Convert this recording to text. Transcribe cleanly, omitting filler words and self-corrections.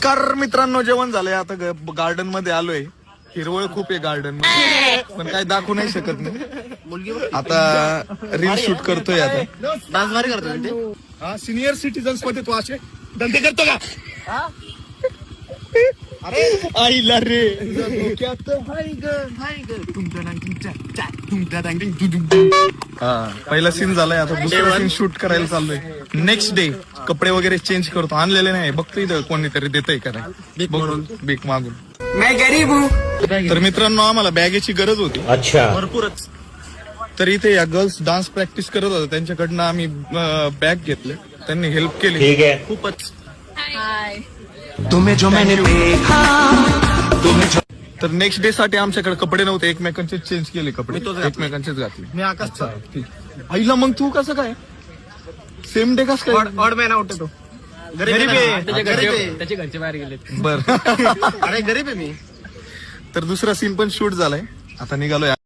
नमस्कार मित्रांनो, जेवण झालंय. आता गार्डन मध्ये आलोय. हिरवळ खूप आहे गार्डन मध्ये, पण काय दाखवू नाही शकत नाही. आता रील शूट करतोय. आता डान्स भारी करतो. सिनियर सिटीजन्स मध्ये तू असे धंदे करतो का? आईला रे. पहिला सीन झालाय. आता दुसरा सीन शूट करायला चाललोय. नेक्स्ट डे कपडे वगैरे चेंज करतो. आणलेले नाही. बघतो इथं कोणीतरी देतय का नाही. भीक मागून. तर मित्रांनो, आम्हाला बॅगेची गरज होती. अच्छा, भरपूरच. तर इथे या गर्ल्स डान्स प्रॅक्टिस करत होत्या. त्यांच्याकडनं आम्ही बॅग घेतले. त्यांनी हेल्प केली. ठीक आहे. खूपच. तुम्हें जो मैंने देखा, तर नेक्स्ट डे साठी आमच्याकडे कपडे नव्हते. एकमेकांचे चेंज केले कपडे. एकमेकांचेच घातले. मी आकाशचा. आईला मग तू कसं काय सेम डे कसं काय? ऑड मॅन आउट तो. गरीब आहे. त्याचे घरचे बाहेर गेले. बर. अरे गरीब आहे मी. तर दुसरा सीन पण शूट झालाय. आता निघालोय.